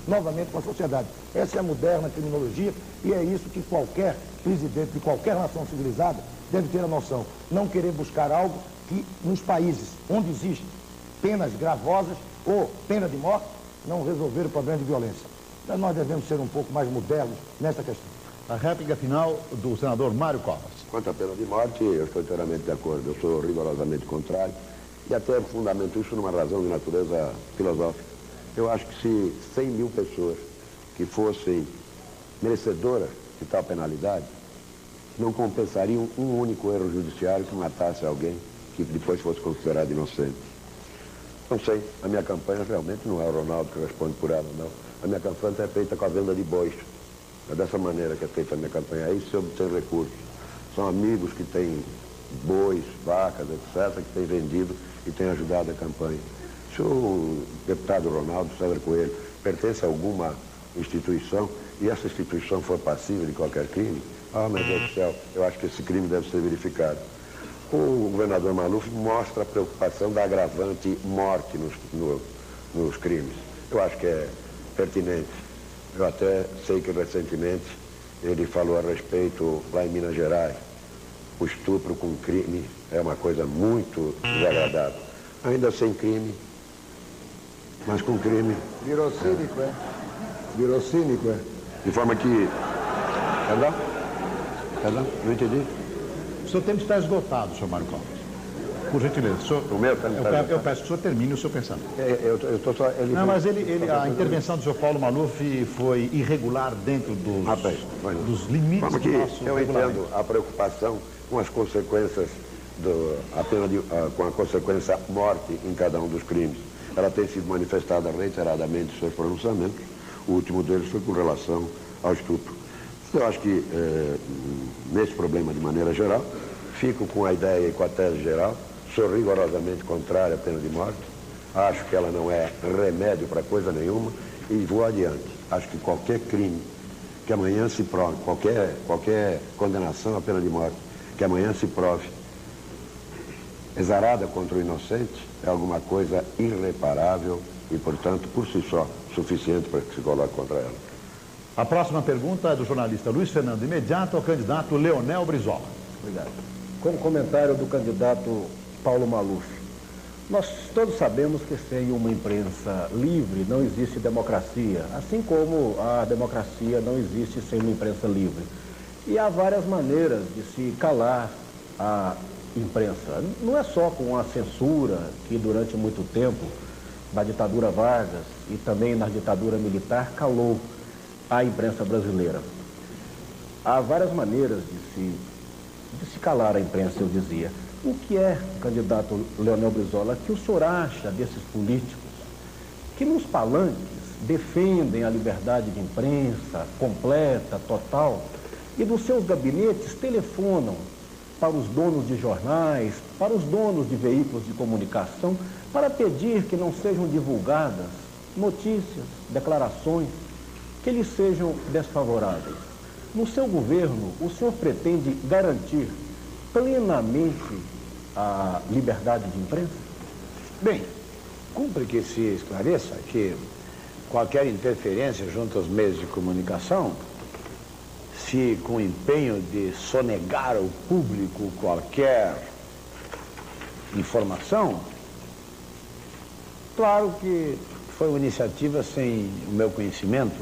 novamente com a sociedade. Essa é a moderna criminologia e é isso que qualquer presidente de qualquer nação civilizada deve ter a noção. Não querer buscar algo que nos países onde existem penas gravosas ou pena de morte, não resolver o problema de violência. Então, nós devemos ser um pouco mais modernos nessa questão. A réplica final do senador Mário Covas. Quanto à pena de morte, eu estou inteiramente de acordo. Eu sou rigorosamente contrário e até fundamento isso numa razão de natureza filosófica. Eu acho que se 100 mil pessoas que fossem merecedoras de tal penalidade não compensariam um único erro judiciário que matasse alguém que depois fosse considerado inocente. Não sei, a minha campanha realmente não é o Ronaldo que responde por ela, não. A minha campanha é feita com a venda de bois. É dessa maneira que é feita a minha campanha. Aí se obtém recursos. São amigos que têm bois, vacas, etc., que têm vendido e têm ajudado a campanha. Se o deputado Ronaldo César Coelho pertence a alguma instituição e essa instituição for passível de qualquer crime, meu Deus do céu, eu acho que esse crime deve ser verificado. O governador Maluf mostra a preocupação da agravante morte nos crimes. Eu acho que é pertinente. Eu até sei que recentemente ele falou a respeito lá em Minas Gerais. O estupro com crime é uma coisa muito desagradável. Ainda sem crime, mas com crime. Virou cínico, é? Virou cínico, é? De forma que... Perdão? Perdão? Não entendi. O seu tempo está esgotado, senhor Mário Covas. Por gentileza, o meu tempo está esgotado. Eu peço que o senhor termine o seu pensamento. Eu estou só... Não, mas a intervenção do senhor Paulo Maluf foi irregular dentro dos limites do nosso eu entendo a preocupação com as consequências com a consequência morte em cada um dos crimes. Ela tem sido manifestada reiteradamente em seus pronunciamentos. O último deles foi com relação ao estupro. Eu acho que, nesse problema de maneira geral, fico com a ideia e com a tese geral, sou rigorosamente contrário à pena de morte, acho que ela não é remédio para coisa nenhuma e vou adiante. Acho que qualquer crime que amanhã se prove, qualquer condenação à pena de morte, que amanhã se prove exarada contra o inocente, é alguma coisa irreparável e, portanto, por si só, suficiente para que se coloque contra ela. A próxima pergunta é do jornalista Luiz Fernando, imediato ao candidato Leonel Brizola. Obrigado. Com o comentário do candidato Paulo Maluf. Nós todos sabemos que sem uma imprensa livre não existe democracia, assim como a democracia não existe sem uma imprensa livre. E há várias maneiras de se calar a imprensa. Não é só com a censura que durante muito tempo, na ditadura Vargas e também na ditadura militar, calou a imprensa brasileira. Há várias maneiras de se calar a imprensa, eu dizia. O que é, candidato Leonel Brizola, que o senhor acha desses políticos que nos palanques defendem a liberdade de imprensa completa, total, e dos seus gabinetes telefonam para os donos de jornais, para os donos de veículos de comunicação, para pedir que não sejam divulgadas notícias, declarações que lhes sejam desfavoráveis? No seu governo, o senhor pretende garantir plenamente a liberdade de imprensa? Bem, cumpre que se esclareça que qualquer interferência junto aos meios de comunicação, se com o empenho de sonegar ao público qualquer informação, claro que foi uma iniciativa sem o meu conhecimento.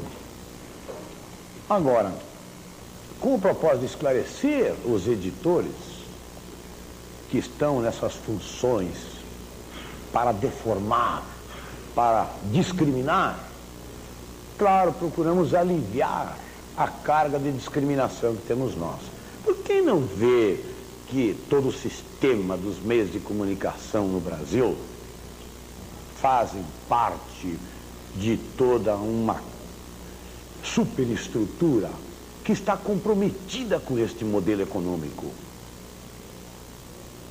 Agora, com o propósito de esclarecer os editores que estão nessas funções para deformar, para discriminar, claro, procuramos aliviar a carga de discriminação que temos nós. Por que não vê que todo o sistema dos meios de comunicação no Brasil fazem parte de toda uma superestrutura que está comprometida com este modelo econômico?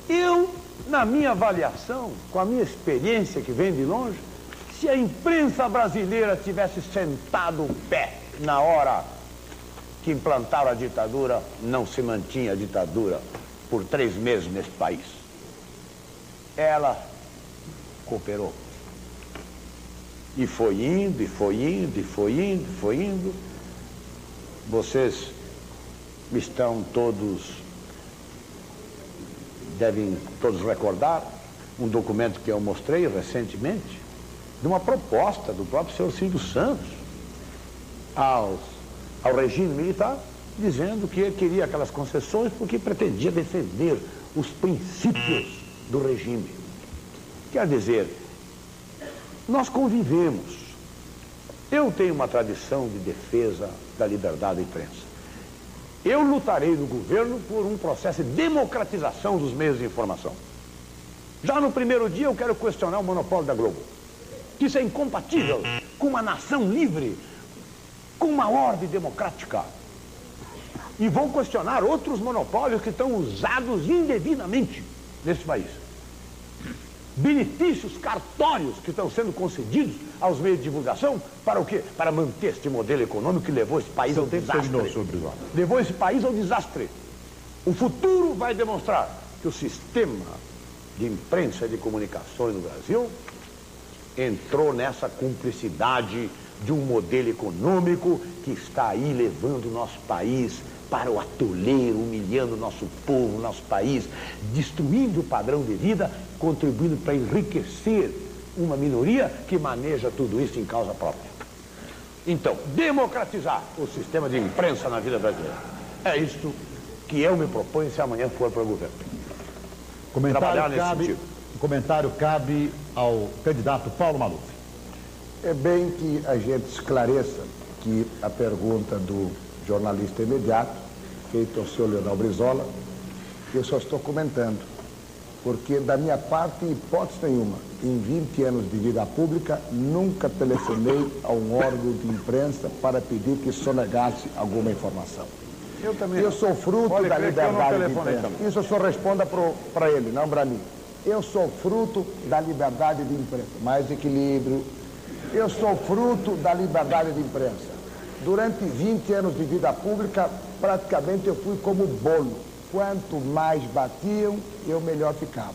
Eu, na minha avaliação, com a minha experiência que vem de longe, se a imprensa brasileira tivesse sentado o pé na hora que implantaram a ditadura, não se mantinha a ditadura por 3 meses nesse país. Ela cooperou. E foi indo, e foi indo, e foi indo, e foi indo. Vocês estão devem todos recordar um documento que eu mostrei recentemente, de uma proposta do próprio senhor Silvio Santos ao regime militar, dizendo que ele queria aquelas concessões porque pretendia defender os princípios do regime. Quer dizer, nós convivemos. Eu tenho uma tradição de defesa da liberdade da imprensa. Eu lutarei no governo por um processo de democratização dos meios de informação. Já no primeiro dia eu quero questionar o monopólio da Globo, que isso é incompatível com uma nação livre, com uma ordem democrática. E vou questionar outros monopólios que estão usados indevidamente nesse país. Benefícios cartórios que estão sendo concedidos aos meios de divulgação para o quê? Para manter este modelo econômico que levou esse país ao desastre. Levou esse país ao desastre. O futuro vai demonstrar que o sistema de imprensa e de comunicações no Brasil entrou nessa cumplicidade de um modelo econômico que está aí levando o nosso país para o atoleiro, humilhando o nosso povo, o nosso país, destruindo o padrão de vida, contribuindo para enriquecer uma minoria que maneja tudo isso em causa própria. Então, democratizar o sistema de imprensa na vida brasileira. É isto que eu me proponho se amanhã for para o governo. O comentário cabe ao candidato Paulo Maluf. É bem que a gente esclareça que a pergunta do jornalista imediato, feita ao senhor Leonel Brizola, eu só estou comentando, porque da minha parte, hipótese nenhuma, em 20 anos de vida pública, nunca telefonei a um órgão de imprensa para pedir que sonegasse alguma informação. Eu também. Eu sou fruto da liberdade de imprensa. Isso eu só responda para ele, não para mim. Eu sou fruto da liberdade de imprensa. Mais equilíbrio. Eu sou fruto da liberdade de imprensa. Durante 20 anos de vida pública, praticamente eu fui como bolo. Quanto mais batiam, eu melhor ficava.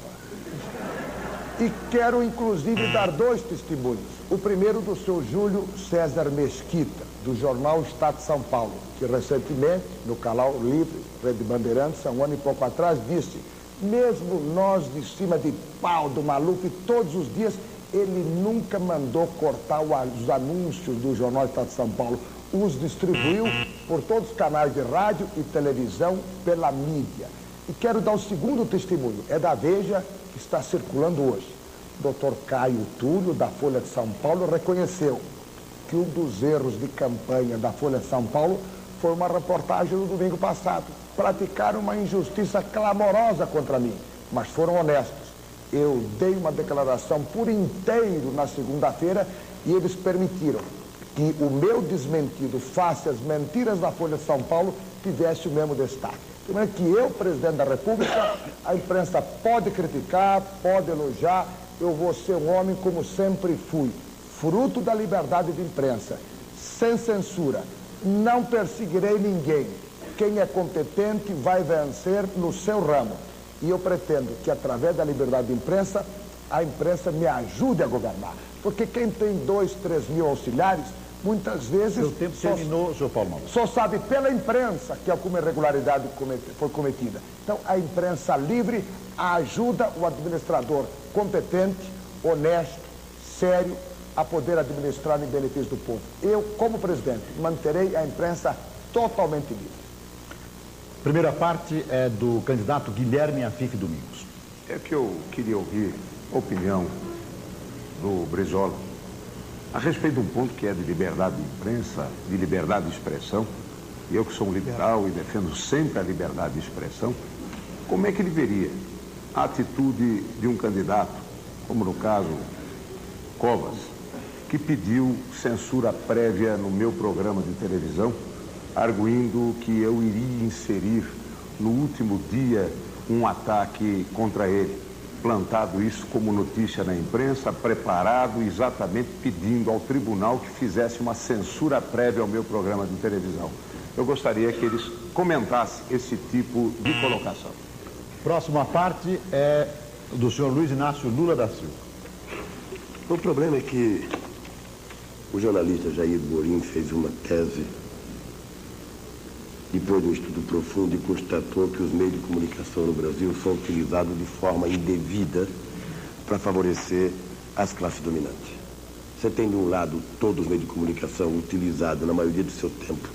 E quero, inclusive, dar 2 testemunhos. O primeiro do seu Júlio César Mesquita, do jornal Estado de São Paulo, que recentemente, no canal Livre, Rede Bandeirantes, há um ano e pouco atrás, disse, mesmo nós de cima de pau do Maluf, todos os dias, ele nunca mandou cortar os anúncios do jornal Estado de São Paulo. Os distribuiu por todos os canais de rádio e televisão pela mídia. E quero dar o segundo testemunho, é da Veja, que está circulando hoje. O Dr. Caio Túlio, da Folha de São Paulo, reconheceu que um dos erros de campanha da Folha de São Paulo foi uma reportagem no domingo passado. Praticaram uma injustiça clamorosa contra mim, mas foram honestos. Eu dei uma declaração por inteiro na segunda-feira e eles permitiram que o meu desmentido face às mentiras da Folha de São Paulo tivesse o mesmo destaque. De maneira que eu, presidente da República, a imprensa pode criticar, pode elogiar, eu vou ser um homem como sempre fui, fruto da liberdade de imprensa, sem censura, não perseguirei ninguém. Quem é competente vai vencer no seu ramo. E eu pretendo que, através da liberdade de imprensa, a imprensa me ajude a governar. Porque quem tem 2, 3 mil auxiliares, muitas vezes... O tempo terminou, senhor Paulo Maluf. Só sabe pela imprensa que alguma irregularidade foi cometida. Então, a imprensa livre ajuda o administrador competente, honesto, sério, a poder administrar em benefício do povo. Eu, como presidente, manterei a imprensa totalmente livre. Primeira parte é do candidato Guilherme Afife Domingos. É que eu queria ouvir a opinião do Brizola a respeito de um ponto que é de liberdade de imprensa, de liberdade de expressão. Eu que sou um liberal e defendo sempre a liberdade de expressão, como é que ele veria a atitude de um candidato, como no caso Covas, que pediu censura prévia no meu programa de televisão, arguindo que eu iria inserir no último dia um ataque contra ele, plantado isso como notícia na imprensa, preparado exatamente pedindo ao tribunal que fizesse uma censura prévia ao meu programa de televisão. Eu gostaria que eles comentassem esse tipo de colocação. Próxima parte é do senhor Luiz Inácio Lula da Silva. O problema é que O jornalista Jair Borim fez uma tese, depois de um estudo profundo, e constatou que os meios de comunicação no Brasil são utilizados de forma indevida para favorecer as classes dominantes. Você tem, de um lado, todos os meios de comunicação utilizados, na maioria do seu tempo,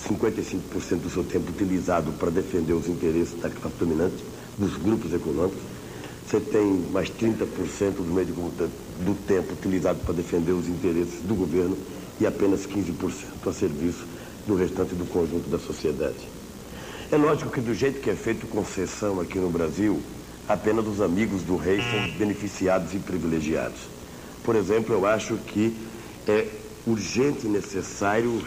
55% do seu tempo utilizado para defender os interesses da classe dominante, dos grupos econômicos. Você tem mais 30% do tempo utilizado para defender os interesses do governo e apenas 15% a serviço do restante do conjunto da sociedade. É lógico que, do jeito que é feito concessão aqui no Brasil, apenas os amigos do rei são beneficiados e privilegiados. Por exemplo, eu acho que é urgente e necessário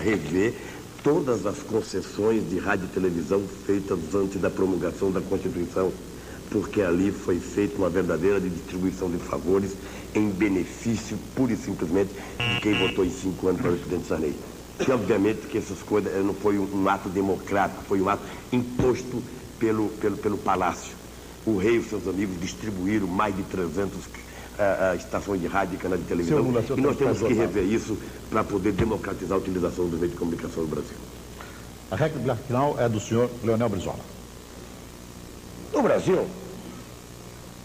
rever todas as concessões de rádio e televisão feitas antes da promulgação da Constituição, porque ali foi feita uma verdadeira distribuição de favores em benefício, pura e simplesmente, de quem votou em 5 anos para o presidente Sarney. E, obviamente, que essas coisas não foi um ato democrático, foi um ato imposto pelo Palácio. O rei e os seus amigos distribuíram mais de 300 estações de rádio e canais de televisão. Lula, e nós temos que rever isso para poder democratizar a utilização dos meios de comunicação no Brasil. A réplica final é do senhor Leonel Brizola. No Brasil,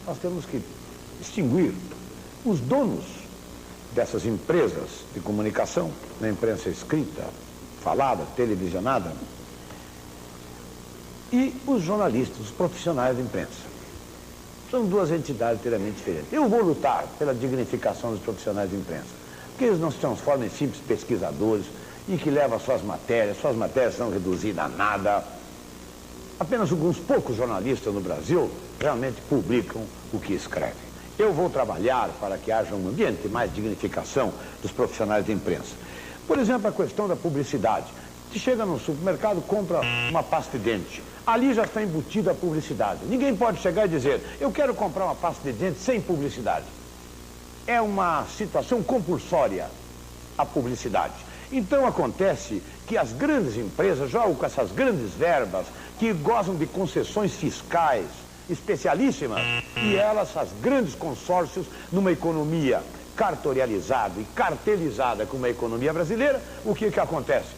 nós temos que distinguir os donos dessas empresas de comunicação, na imprensa escrita, falada, televisionada, e os jornalistas, os profissionais da imprensa. São duas entidades inteiramente diferentes. Eu vou lutar pela dignificação dos profissionais de imprensa, porque eles não se transformam em simples pesquisadores e que levam suas matérias são reduzidas a nada. Apenas alguns poucos jornalistas no Brasil realmente publicam o que escrevem. Eu vou trabalhar para que haja um ambiente de mais dignificação dos profissionais de imprensa. Por exemplo, a questão da publicidade. Você chega no supermercado, compra uma pasta de dente. Ali já está embutida a publicidade. Ninguém pode chegar e dizer, eu quero comprar uma pasta de dente sem publicidade. É uma situação compulsória a publicidade. Então acontece que as grandes empresas jogam com essas grandes verbas que gozam de concessões fiscais especialíssimas e elas, as grandes consórcios, numa economia cartorializada e cartelizada como a economia brasileira, o que acontece?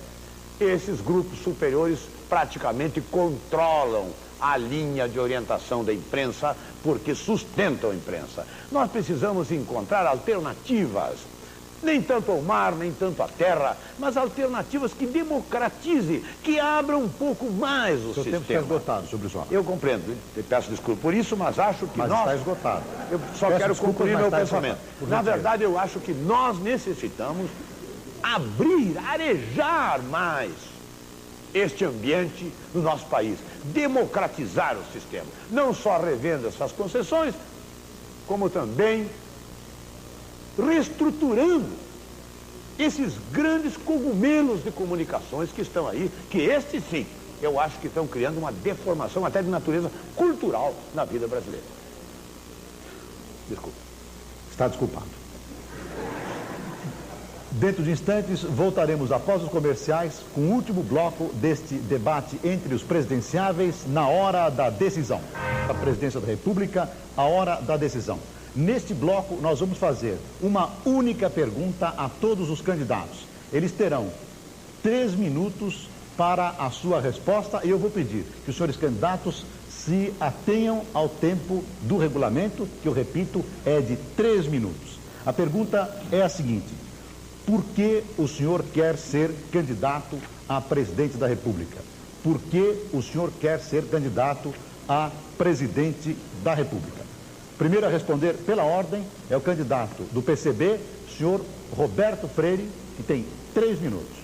Esses grupos superiores praticamente controlam a linha de orientação da imprensa porque sustentam a imprensa. Nós precisamos encontrar alternativas, nem tanto ao mar, nem tanto à terra, mas alternativas que democratizem, que abram um pouco mais o sistema. O seu tempo está esgotado, senhor Brizola. Eu compreendo, eu peço desculpa por isso, mas acho que nós... está esgotado. Eu só quero concluir meu pensamento. Na verdade, eu acho que nós necessitamos abrir, arejar mais este ambiente no nosso país, democratizar o sistema, não só revendo essas concessões, como também reestruturando esses grandes cogumelos de comunicações que estão aí, que estes sim, eu acho que estão criando uma deformação até de natureza cultural na vida brasileira. Desculpa. Está desculpado. Dentro de instantes, voltaremos após os comerciais com o último bloco deste debate entre os presidenciáveis na hora da decisão. A presidência da República, a hora da decisão. Neste bloco, nós vamos fazer uma única pergunta a todos os candidatos. Eles terão 3 minutos para a sua resposta e eu vou pedir que os senhores candidatos se atenham ao tempo do regulamento, que eu repito, é de 3 minutos. A pergunta é a seguinte: por que o senhor quer ser candidato a presidente da República? Por que o senhor quer ser candidato a presidente da República? Primeiro a responder pela ordem é o candidato do PCB, senhor Roberto Freire, que tem 3 minutos.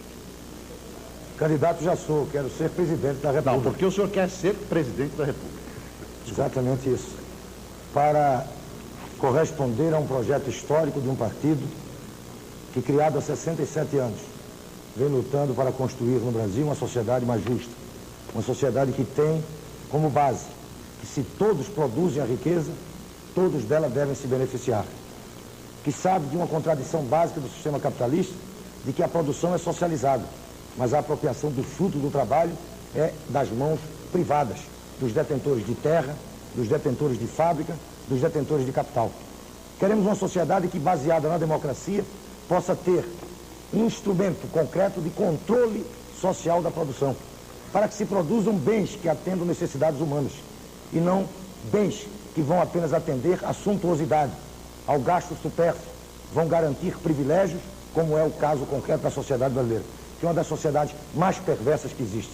Candidato já sou, quero ser presidente da República. Não, porque o senhor quer ser presidente da República. Exatamente isso. Para corresponder a um projeto histórico de um partido que, criado há 67 anos, vem lutando para construir no Brasil uma sociedade mais justa. Uma sociedade que tem como base que, se todos produzem a riqueza, todos dela devem se beneficiar. Que sabe de uma contradição básica do sistema capitalista, de que a produção é socializada, mas a apropriação do fruto do trabalho é das mãos privadas, dos detentores de terra, dos detentores de fábrica, dos detentores de capital. Queremos uma sociedade que, baseada na democracia, possa ter um instrumento concreto de controle social da produção, para que se produzam bens que atendam necessidades humanas e não bens que vão apenas atender à suntuosidade, ao gasto supérfluo, vão garantir privilégios, como é o caso concreto da sociedade brasileira, que é uma das sociedades mais perversas que existe.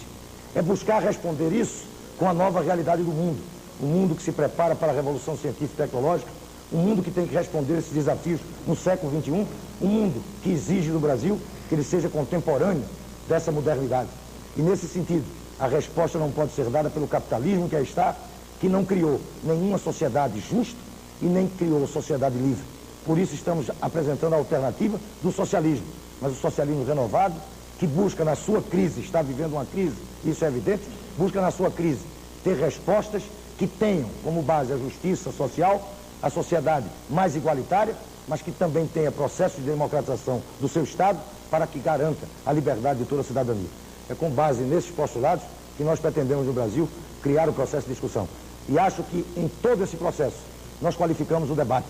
É buscar responder isso com a nova realidade do mundo, um mundo que se prepara para a revolução científica e tecnológica, um mundo que tem que responder esses desafios no século XXI, um mundo que exige do Brasil que ele seja contemporâneo dessa modernidade. E nesse sentido, a resposta não pode ser dada pelo capitalismo que aí está, que não criou nenhuma sociedade justa e nem criou sociedade livre. Por isso estamos apresentando a alternativa do socialismo, mas o socialismo renovado, que busca na sua crise, está vivendo uma crise, isso é evidente, busca na sua crise ter respostas que tenham como base a justiça social, a sociedade mais igualitária, mas que também tenha processo de democratização do seu Estado para que garanta a liberdade de toda a cidadania. É com base nesses postulados que nós pretendemos no Brasil criar o processo de discussão. E acho que em todo esse processo nós qualificamos o debate.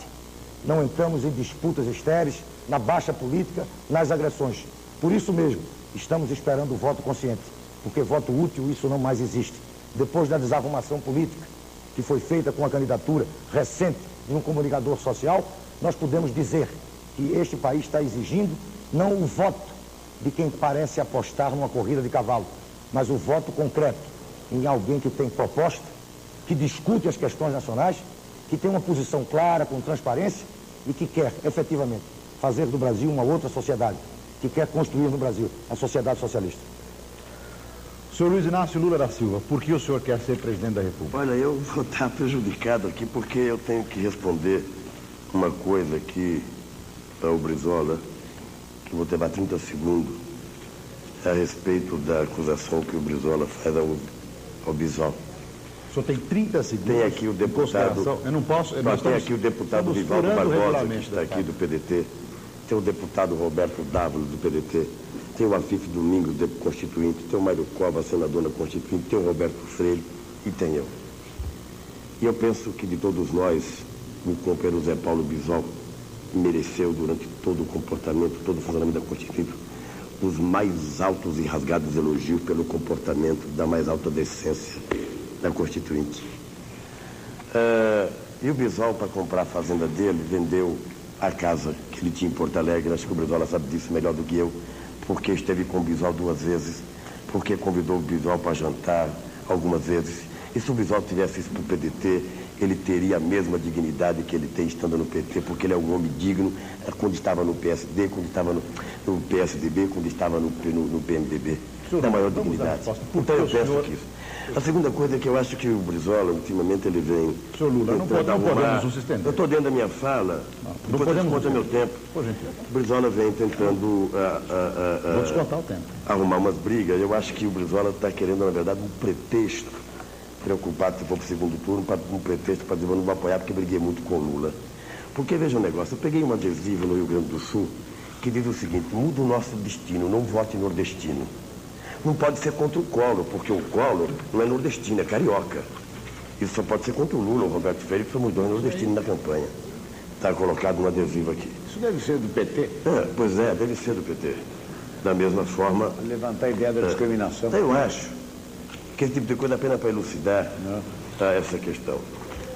Não entramos em disputas estéreis, na baixa política, nas agressões. Por isso mesmo, estamos esperando o voto consciente, porque voto útil isso não mais existe. Depois da desarrumação política que foi feita com a candidatura recente de um comunicador social, nós podemos dizer que este país está exigindo não o voto de quem parece apostar numa corrida de cavalo, mas o voto concreto em alguém que tem proposta, que discute as questões nacionais, que tem uma posição clara, com transparência e que quer efetivamente fazer do Brasil uma outra sociedade, que quer construir no Brasil a sociedade socialista. Senhor Luiz Inácio Lula da Silva, por que o senhor quer ser presidente da República? Olha, eu vou estar prejudicado aqui porque eu tenho que responder uma coisa aqui ao Brizola, que vou levar 30 segundos, a respeito da acusação que o Brizola faz ao Bisol. O senhor tem 30 segundos. Tem aqui o deputado. Eu não posso. Tem aqui o deputado Vivaldo Barbosa, que está aqui do PDT. Tem o deputado Roberto Dávila, do PDT. Tem o Afif Domingos, constituinte. Tem o Mário Cova, senador na constituinte. Tem o Roberto Freire e tem eu. E eu penso que de todos nós, o companheiro Zé Paulo Bisol mereceu, durante todo o comportamento, todo o funcionamento da constituinte, os mais altos e rasgados elogios pelo comportamento da mais alta decência da Constituinte. E o Bisol, para comprar a fazenda dele, vendeu a casa que ele tinha em Porto Alegre. Acho que o Brizola sabe disso melhor do que eu, porque esteve com o Bisol 2 vezes, porque convidou o Bisol para jantar algumas vezes. E se o Bisol tivesse isso para o PDT, ele teria a mesma dignidade que ele tem estando no PT, porque ele é um homem digno quando estava no PSD, quando estava no PSDB, quando estava no PMDB. Da maior dignidade. Então eu peço aqui isso. A segunda coisa é que eu acho que o Brizola, ultimamente, ele vem... Senhor Lula, não podemos nos estender. Eu estou dentro da minha fala, depois desconta meu tempo. O Brizola vem tentando vou descontar o tempo. Arrumar umas brigas. Eu acho que o Brizola está querendo, na verdade, um pretexto, preocupado se for para o segundo turno, um pretexto para dizer, eu não vou apoiar porque briguei muito com o Lula. Porque, veja um negócio, eu peguei um adesivo no Rio Grande do Sul que diz o seguinte: muda o nosso destino, não vote nordestino. Não pode ser contra o Collor, porque o Collor não é nordestino, é carioca. Isso só pode ser contra o Lula, o Roberto Freire, que somos 2 nordestinos na campanha. Está colocado um adesivo aqui. Isso deve ser do PT? Pois é, deve ser do PT. Da mesma forma... Levantar a ideia da discriminação. Eu acho que esse tipo de coisa é apenas para elucidar essa questão.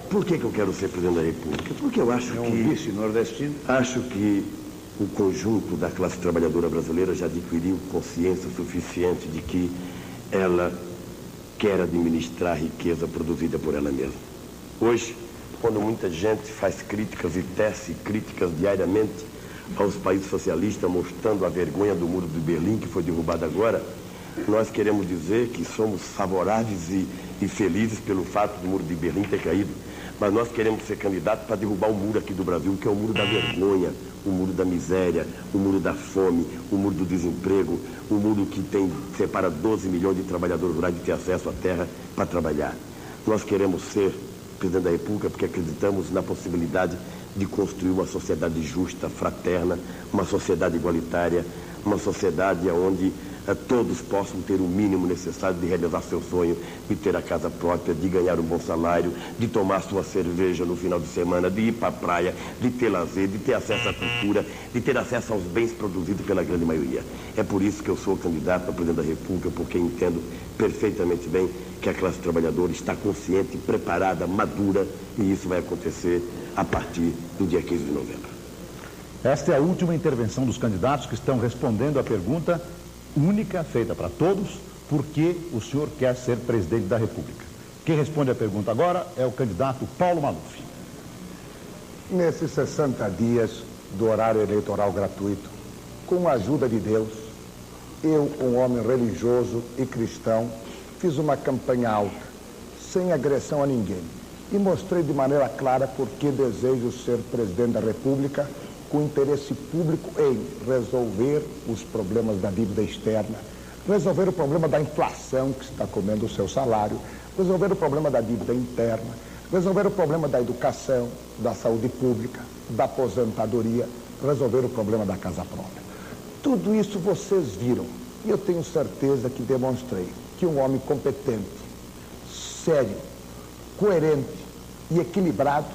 Por que eu quero ser presidente da República? Porque eu acho que... É um vice nordestino? Acho que o conjunto da classe trabalhadora brasileira já adquiriu consciência suficiente de que ela quer administrar a riqueza produzida por ela mesma. Hoje, quando muita gente faz críticas e tece críticas diariamente aos países socialistas, mostrando a vergonha do Muro de Berlim, que foi derrubado agora, nós queremos dizer que somos favoráveis e felizes pelo fato do Muro de Berlim ter caído. Mas nós queremos ser candidatos para derrubar o muro aqui do Brasil, que é o muro da vergonha, o muro da miséria, o muro da fome, o muro do desemprego, o muro que separa 12 milhões de trabalhadores rurais de ter acesso à terra para trabalhar. Nós queremos ser presidente da República porque acreditamos na possibilidade de construir uma sociedade justa, fraterna, uma sociedade igualitária, uma sociedade onde todos possam ter o mínimo necessário de realizar seu sonho, de ter a casa própria, de ganhar um bom salário, de tomar sua cerveja no final de semana, de ir para a praia, de ter lazer, de ter acesso à cultura, de ter acesso aos bens produzidos pela grande maioria. É por isso que eu sou candidato a presidente da República, porque entendo perfeitamente bem que a classe trabalhadora está consciente, preparada, madura, e isso vai acontecer a partir do dia 15 de novembro. Esta é a última intervenção dos candidatos que estão respondendo à pergunta única, feita para todos: por que o senhor quer ser presidente da República? Quem responde à pergunta agora é o candidato Paulo Maluf. Nesses 60 dias do horário eleitoral gratuito, com a ajuda de Deus, eu, um homem religioso e cristão, fiz uma campanha alta, sem agressão a ninguém, e mostrei de maneira clara por que desejo ser presidente da República, com interesse público em resolver os problemas da dívida externa, resolver o problema da inflação que está comendo o seu salário, resolver o problema da dívida interna, resolver o problema da educação, da saúde pública, da aposentadoria, resolver o problema da casa própria. Tudo isso vocês viram, e eu tenho certeza que demonstrei que um homem competente, sério, coerente e equilibrado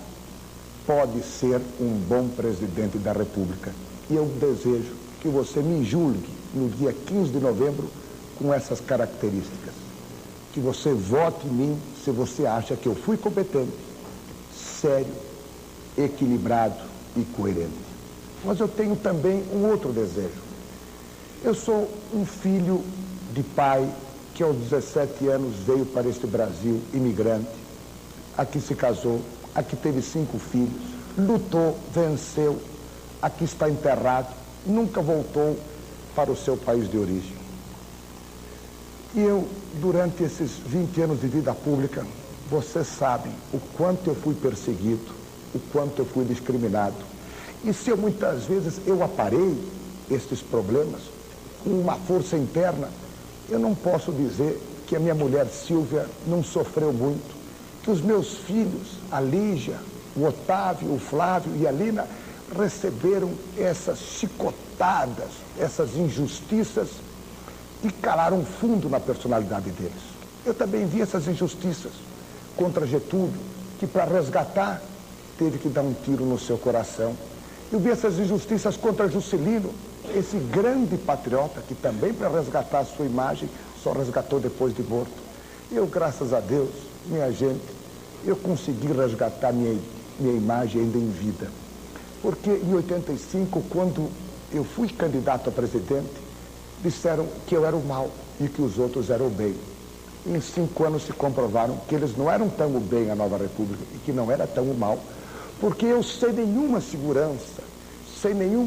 pode ser um bom presidente da República. E eu desejo que você me julgue no dia 15 de novembro com essas características. Que você vote em mim se você acha que eu fui competente, sério, equilibrado e coerente. Mas eu tenho também um outro desejo. Eu sou um filho de pai que aos 17 anos veio para este Brasil imigrante, aqui se casou, aqui teve 5 filhos, lutou, venceu, aqui está enterrado, nunca voltou para o seu país de origem. E eu, durante esses 20 anos de vida pública, vocês sabem o quanto eu fui perseguido, o quanto eu fui discriminado. E se eu muitas vezes eu aparei estes problemas com uma força interna, eu não posso dizer que a minha mulher Silvia não sofreu muito, que os meus filhos, a Lígia, o Otávio, o Flávio e a Lina, receberam essas chicotadas, essas injustiças e calaram fundo na personalidade deles. Eu também vi essas injustiças contra Getúlio, que para resgatar teve que dar um tiro no seu coração. Eu vi essas injustiças contra Juscelino, esse grande patriota que também para resgatar a sua imagem só resgatou depois de morto. Eu, graças a Deus, minha gente, eu consegui resgatar minha imagem ainda em vida. Porque em 85, quando eu fui candidato a presidente, disseram que eu era o mal e que os outros eram o bem. Em 5 anos se comprovaram que eles não eram tão o bem, a Nova República, e que não era tão o mal, porque eu sem nenhuma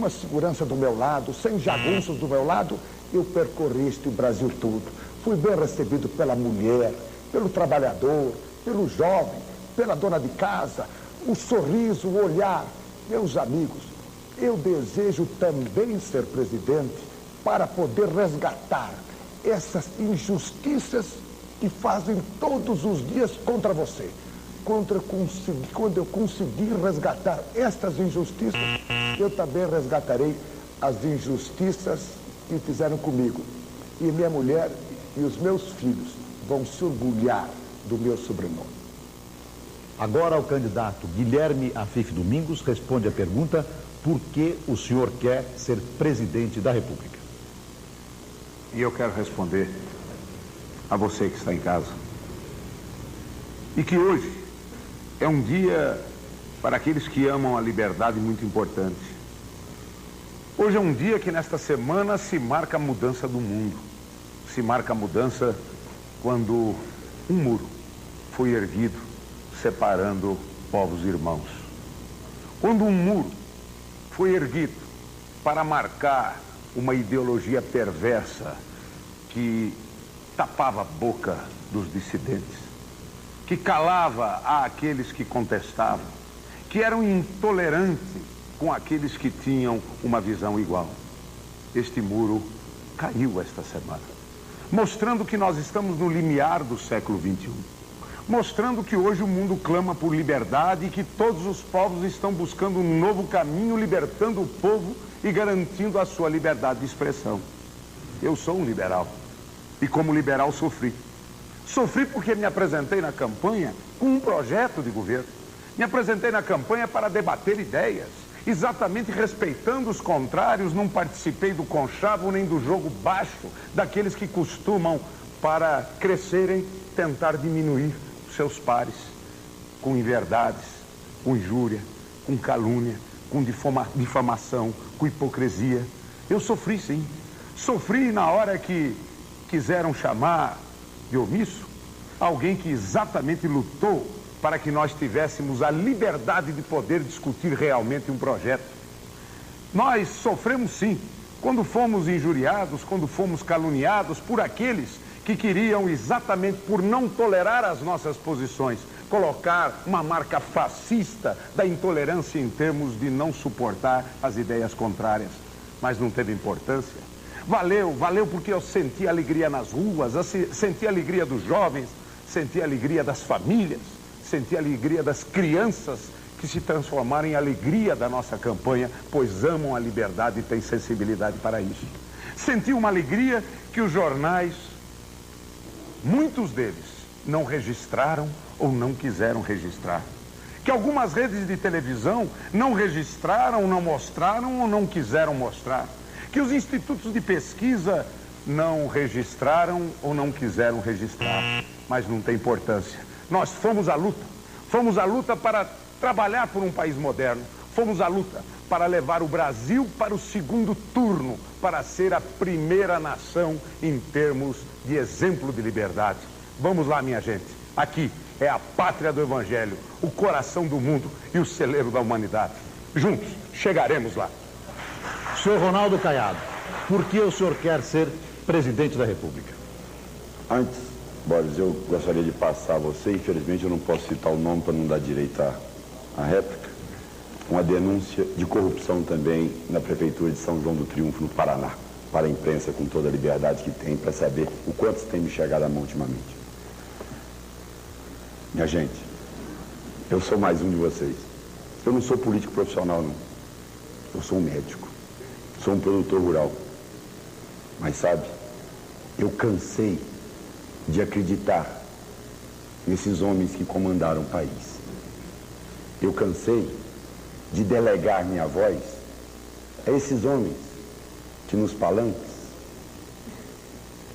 segurança do meu lado, sem jagunços do meu lado, eu percorri este Brasil todo. Fui bem recebido pela mulher, pelo trabalhador, pelo jovem, pela dona de casa, o sorriso, o olhar. Meus amigos, eu desejo também ser presidente para poder resgatar essas injustiças que fazem todos os dias contra você. Quando eu conseguir resgatar estas injustiças, eu também resgatarei as injustiças que fizeram comigo. E minha mulher e os meus filhos vão se orgulhar do meu sobrenome. Agora o candidato Guilherme Afif Domingos responde a pergunta: por que o senhor quer ser presidente da República? E eu quero responder a você que está em casa. E que hoje é um dia para aqueles que amam a liberdade muito importante. Hoje é um dia que nesta semana se marca a mudança do mundo. Se marca a mudança quando um muro foi erguido separando povos irmãos. Quando um muro foi erguido para marcar uma ideologia perversa que tapava a boca dos dissidentes, que calava aqueles que contestavam, que eram intolerantes com aqueles que tinham uma visão igual. Este muro caiu esta semana, mostrando que nós estamos no limiar do século XXI, mostrando que hoje o mundo clama por liberdade e que todos os povos estão buscando um novo caminho, libertando o povo e garantindo a sua liberdade de expressão. eu sou um liberal. E como liberal sofri. Sofri porque me apresentei na campanha com um projeto de governo. Me apresentei na campanha para debater ideias, exatamente respeitando os contrários, não participei do conchavo nem do jogo baixo daqueles que costumam, para crescerem, tentar diminuir os seus pares, com inverdades, com injúria, com calúnia, com difamação, com hipocrisia. Eu sofri sim, sofri na hora que quiseram chamar de omisso alguém que exatamente lutou para que nós tivéssemos a liberdade de poder discutir realmente um projeto. Nós sofremos sim, quando fomos injuriados, quando fomos caluniados por aqueles que queriam, exatamente por não tolerar as nossas posições, colocar uma marca fascista da intolerância em termos de não suportar as ideias contrárias. Mas não teve importância. Valeu porque eu senti alegria nas ruas, senti a alegria dos jovens, senti a alegria das famílias, senti a alegria das crianças que se transformaram em alegria da nossa campanha, pois amam a liberdade e têm sensibilidade para isso. Senti uma alegria que os jornais, muitos deles, não registraram ou não quiseram registrar. Que algumas redes de televisão não registraram, não mostraram ou não quiseram mostrar. Que os institutos de pesquisa não registraram ou não quiseram registrar. Mas não tem importância. Nós fomos à luta para trabalhar por um país moderno. Fomos à luta para levar o Brasil para o segundo turno, para ser a primeira nação em termos de exemplo de liberdade. Vamos lá, minha gente. Aqui é a pátria do Evangelho, o coração do mundo e o celeiro da humanidade. Juntos chegaremos lá. Senhor Ronaldo Caiado, por que o senhor quer ser presidente da República? Antes, Boris, eu gostaria de passar a você, infelizmente eu não posso citar o nome para não dar direito à réplica, uma denúncia de corrupção também na Prefeitura de São João do Triunfo, no Paraná, para a imprensa com toda a liberdade que tem, para saber o quanto tem me chegado à mão ultimamente. Minha gente, eu sou mais um de vocês. Eu não sou político profissional, não. Eu sou um médico. Sou um produtor rural. Mas sabe, eu cansei de acreditar nesses homens que comandaram o país. Eu cansei de delegar minha voz a esses homens que nos palanques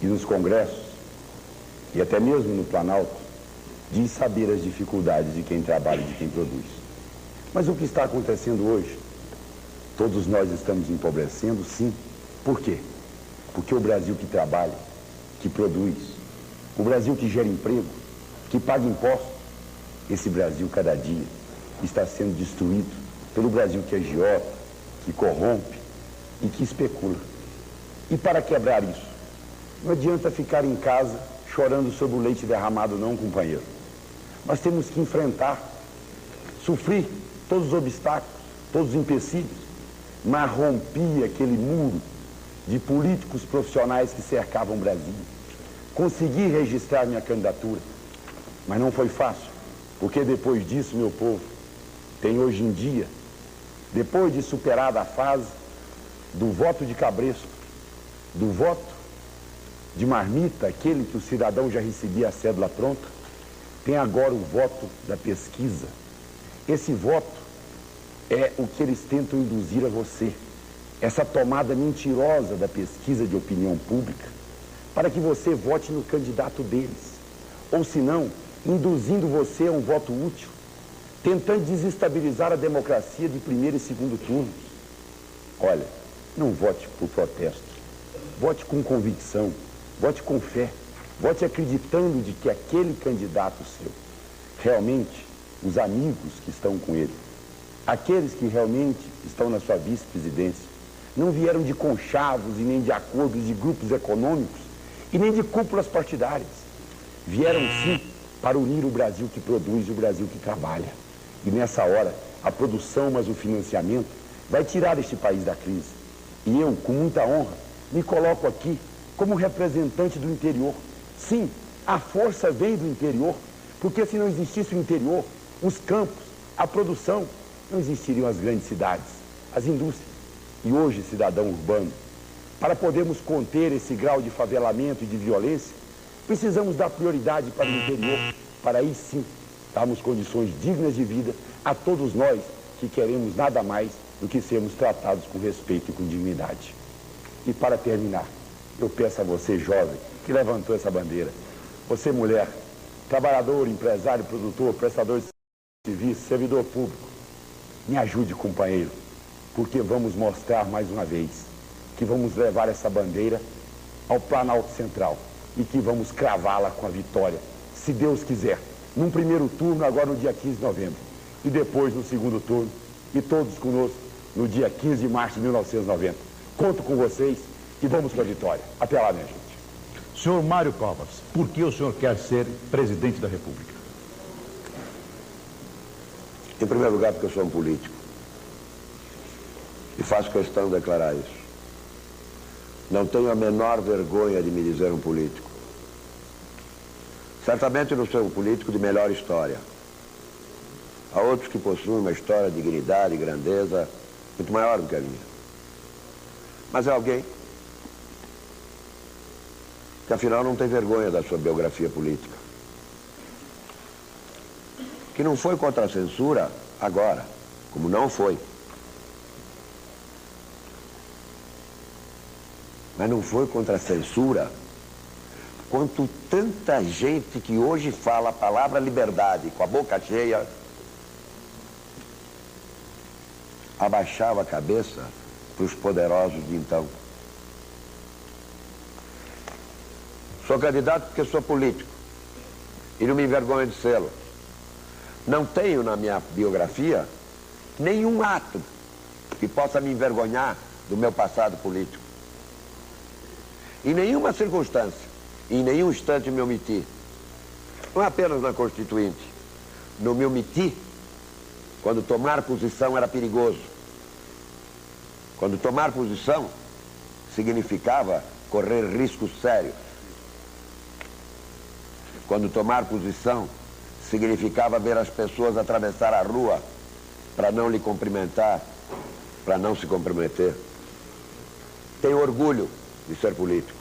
e nos congressos e até mesmo no Planalto diz saber as dificuldades de quem trabalha e de quem produz. Mas o que está acontecendo hoje? Todos nós estamos empobrecendo, sim. Por quê? Porque o Brasil que trabalha, que produz, o Brasil que gera emprego, que paga impostos, esse Brasil cada dia está sendo destruído pelo Brasil que é agiota, que corrompe e que especula. E para quebrar isso, não adianta ficar em casa chorando sobre o leite derramado, não, companheiro. Nós temos que enfrentar, sofrer todos os obstáculos, todos os empecilhos, mas romper aquele muro de políticos profissionais que cercavam o Brasil. Consegui registrar minha candidatura, mas não foi fácil, porque depois disso, meu povo, tem hoje em dia, depois de superada a fase do voto de cabresto, do voto de marmita, aquele que o cidadão já recebia a cédula pronta, tem agora o voto da pesquisa. Esse voto é o que eles tentam induzir a você, essa tomada mentirosa da pesquisa de opinião pública, para que você vote no candidato deles, ou se não, induzindo você a um voto útil, tentando desestabilizar a democracia de primeiro e segundo turnos. Olha, não vote por protesto, vote com convicção, vote com fé, vote acreditando de que aquele candidato seu, realmente, os amigos que estão com ele, aqueles que realmente estão na sua vice-presidência, não vieram de conchavos e nem de acordos de grupos econômicos e nem de cúpulas partidárias. Vieram sim para unir o Brasil que produz e o Brasil que trabalha. E nessa hora, a produção, mas o financiamento, vai tirar este país da crise. E eu, com muita honra, me coloco aqui como representante do interior. Sim, a força vem do interior, porque se não existisse o interior, os campos, a produção, não existiriam as grandes cidades, as indústrias. E hoje, cidadão urbano, Para podermos conter esse grau de favelamento e de violência, precisamos dar prioridade para o interior, para aí sim darmos condições dignas de vida a todos nós que queremos nada mais do que sermos tratados com respeito e com dignidade. E para terminar, eu peço a você, jovem, que levantou essa bandeira, você, mulher, trabalhador, empresário, produtor, prestador de serviço, servidor público, me ajude, companheiro, porque vamos mostrar mais uma vez que vamos levar essa bandeira ao Planalto Central e que vamos cravá-la com a vitória, se Deus quiser, num primeiro turno, agora no dia 15 de novembro, e depois no segundo turno, e todos conosco no dia 15 de março de 1990. Conto com vocês e vamos para a vitória. Até lá, minha gente. Senhor Mário Covas, por que o senhor quer ser presidente da República? Em primeiro lugar, porque eu sou um político. E faço questão de declarar isso. Não tenho a menor vergonha de me dizer um político. Certamente não sou um político de melhor história. Há outros que possuem uma história de dignidade e grandeza muito maior do que a minha. Mas é alguém que afinal não tem vergonha da sua biografia política. Que não foi contra a censura agora, como não foi. Mas não foi contra a censura quanto tanta gente que hoje fala a palavra liberdade com a boca cheia abaixava a cabeça para os poderosos de então. Sou candidato porque sou político e não me envergonho de sê-lo. Não tenho na minha biografia nenhum ato que possa me envergonhar do meu passado político. Em nenhuma circunstância, em nenhum instante me omiti. Não apenas na Constituinte. Não me omiti quando tomar posição era perigoso. Quando tomar posição significava correr riscos sérios. Quando tomar posição significava ver as pessoas atravessar a rua para não lhe cumprimentar, para não se comprometer. Tenho orgulho de ser político.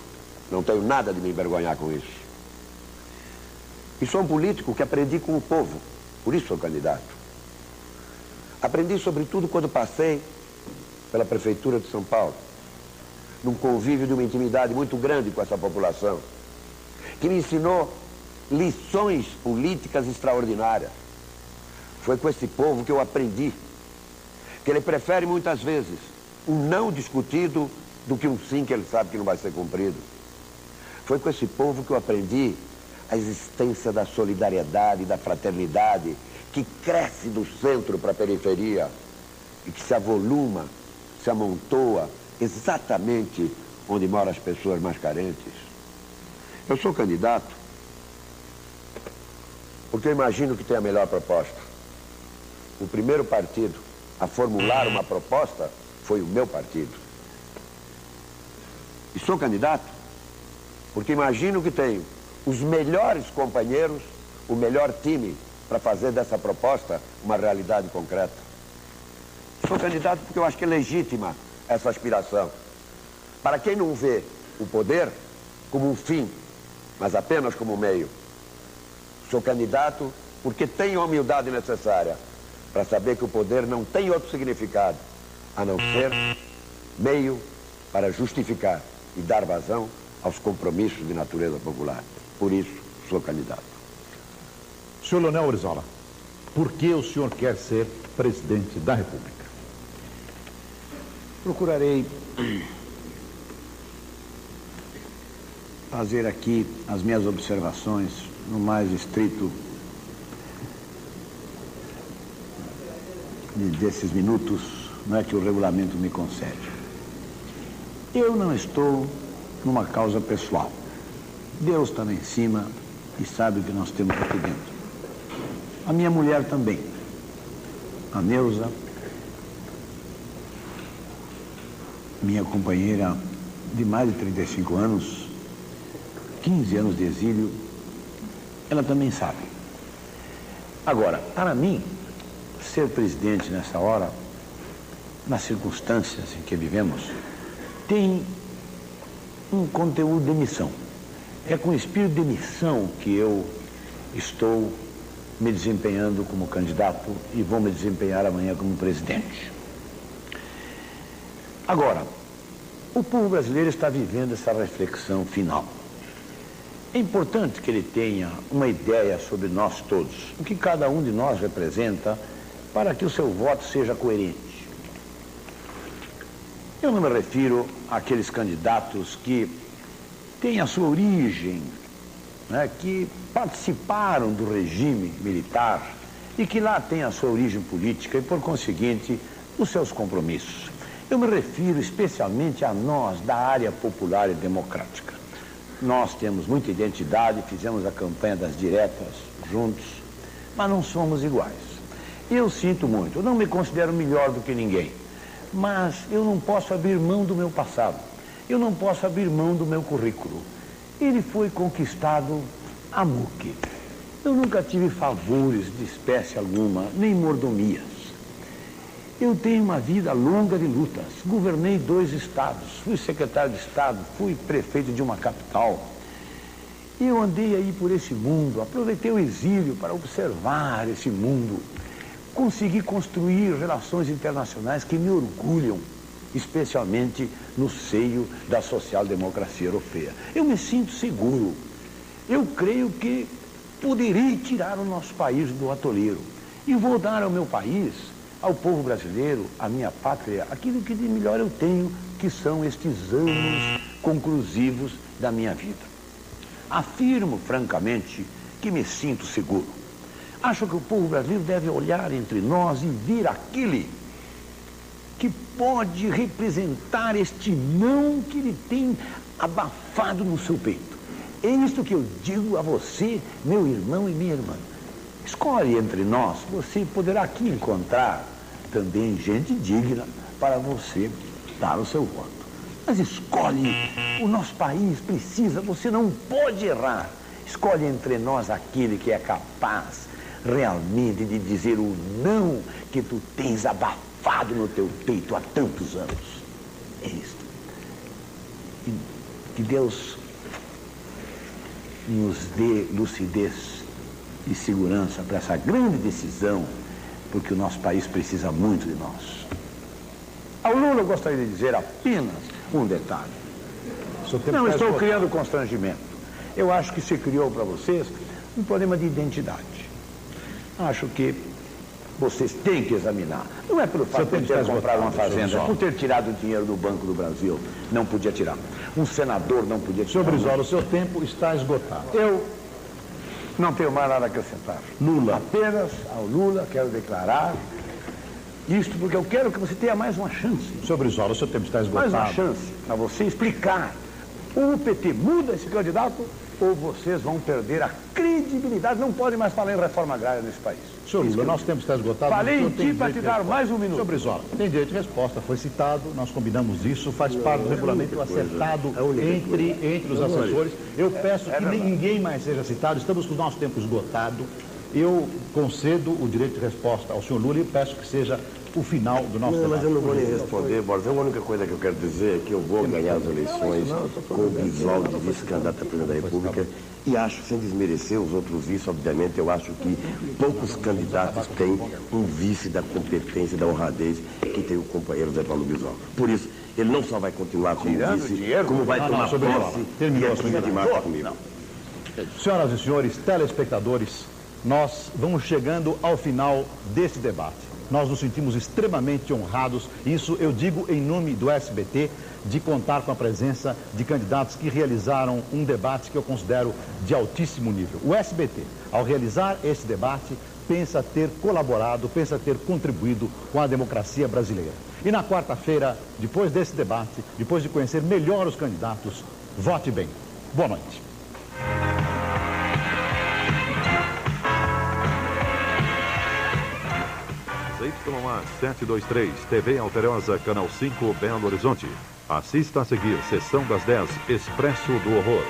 Não tenho nada de me envergonhar com isso. E sou um político que aprendi com o povo. Por isso sou candidato. Aprendi sobretudo quando passei pela Prefeitura de São Paulo, num convívio de uma intimidade muito grande com essa população, que me ensinou lições políticas extraordinárias. Foi com esse povo que eu aprendi que ele prefere muitas vezes um não discutido do que um sim que ele sabe que não vai ser cumprido. Foi com esse povo que eu aprendi a existência da solidariedade, da fraternidade, que cresce do centro para a periferia e que se avoluma, se amontoa exatamente onde moram as pessoas mais carentes. Eu sou candidato porque eu imagino que tem a melhor proposta. O primeiro partido a formular uma proposta foi o meu partido. E sou candidato porque imagino que tenho os melhores companheiros, o melhor time para fazer dessa proposta uma realidade concreta. Sou candidato porque eu acho que é legítima essa aspiração. Para quem não vê o poder como um fim, mas apenas como um meio. Sou candidato porque tenho a humildade necessária para saber que o poder não tem outro significado a não ser meio para justificar e dar vazão aos compromissos de natureza popular. Por isso, sou candidato. Senhor Leonel Brizola, por que o senhor quer ser presidente da República? Procurarei fazer aqui as minhas observações no mais estrito desses minutos, não é, que o regulamento me concede. Eu não estou numa causa pessoal. Deus está lá em cima e sabe o que nós temos aqui dentro. A minha mulher também, a Neuza, minha companheira de mais de 35 anos, 15 anos de exílio, ela também sabe. Agora, para mim, ser presidente nessa hora, nas circunstâncias em que vivemos, tem um conteúdo de missão. É com espírito de missão que eu estou me desempenhando como candidato e vou me desempenhar amanhã como presidente. Agora, o povo brasileiro está vivendo essa reflexão final. É importante que ele tenha uma ideia sobre nós todos, o que cada um de nós representa, para que o seu voto seja coerente. Eu não me refiro àqueles candidatos que têm a sua origem, né, que participaram do regime militar e que lá têm a sua origem política e, por conseguinte, os seus compromissos. Eu me refiro especialmente a nós da área popular e democrática. Nós temos muita identidade, fizemos a campanha das diretas juntos, mas não somos iguais. Eu sinto muito, eu não me considero melhor do que ninguém, mas eu não posso abrir mão do meu passado, eu não posso abrir mão do meu currículo. Ele foi conquistado a muque. Eu nunca tive favores de espécie alguma, nem mordomias. Eu tenho uma vida longa de lutas, governei 2 estados, fui secretário de Estado, fui prefeito de uma capital. Eu andei aí por esse mundo, aproveitei o exílio para observar esse mundo, consegui construir relações internacionais que me orgulham, especialmente no seio da social-democracia europeia. Eu me sinto seguro, eu creio que poderei tirar o nosso país do atoleiro e vou dar ao meu país, ao povo brasileiro, à minha pátria, aquilo que de melhor eu tenho, que são estes anos conclusivos da minha vida. Afirmo, francamente, que me sinto seguro. Acho que o povo brasileiro deve olhar entre nós e ver aquele que pode representar este não que ele tem abafado no seu peito. É isto que eu digo a você, meu irmão e minha irmã. Escolhe entre nós, você poderá aqui encontrar também gente digna para você dar o seu voto. Mas escolhe, o nosso país precisa, você não pode errar. Escolhe entre nós aquele que é capaz realmente de dizer o não que tu tens abafado no teu peito há tantos anos. É isto. Que Deus nos dê lucidez e segurança para essa grande decisão, porque o nosso país precisa muito de nós. Ao Lula eu gostaria de dizer apenas um detalhe. Não estou criando constrangimento. Eu acho que se criou para vocês um problema de identidade. Acho que vocês têm que examinar. Não é pelo fato de ter comprado uma fazenda, é por ter tirado o dinheiro do Banco do Brasil. Não podia tirar. Um senador não podia tirar. Senhor Brizola, o seu tempo está esgotado. Eu não tenho mais nada a acrescentar. Lula. Apenas ao Lula quero declarar isto porque eu quero que você tenha mais uma chance. Senhor Brizola, o seu tempo está esgotado. Mais uma chance para você explicar. Ou o PT muda esse candidato, ou vocês vão perder a credibilidade. Não podem mais falar em reforma agrária nesse país. Senhor Lula, nosso tempo está esgotado. Falei em ti para te dar mais um minuto. Senhor Brizola, tem direito de resposta, foi citado, nós combinamos isso, faz parte do regulamento acertado entre os assessores. Eu peço que ninguém mais seja citado, estamos com o nosso tempo esgotado. Eu concedo o direito de resposta ao senhor Lula e peço que seja o final do nosso debate. Mas eu não vou nem responder, Boris. A única coisa que eu quero dizer é que eu vou ganhar as eleições com o Brizola de vice-candidato a presidente da República e acho, sem desmerecer os outros vices, obviamente, eu acho que poucos candidatos têm um vice da competência e da honradez que tem o companheiro Zé Paulo Brizola. Por isso, ele não só vai continuar como vice, como vai tomar posse e aqui de marca comigo. Senhoras e senhores, telespectadores, nós vamos chegando ao final desse debate. Nós nos sentimos extremamente honrados, isso eu digo em nome do SBT, de contar com a presença de candidatos que realizaram um debate que eu considero de altíssimo nível. O SBT, ao realizar esse debate, pensa ter colaborado, pensa ter contribuído com a democracia brasileira. E na quarta-feira, depois desse debate, depois de conhecer melhor os candidatos, vote bem. Boa noite. ZYA 723, TV Alterosa, Canal 5, Belo Horizonte. Assista a seguir, Sessão das 10, Expresso do Horror.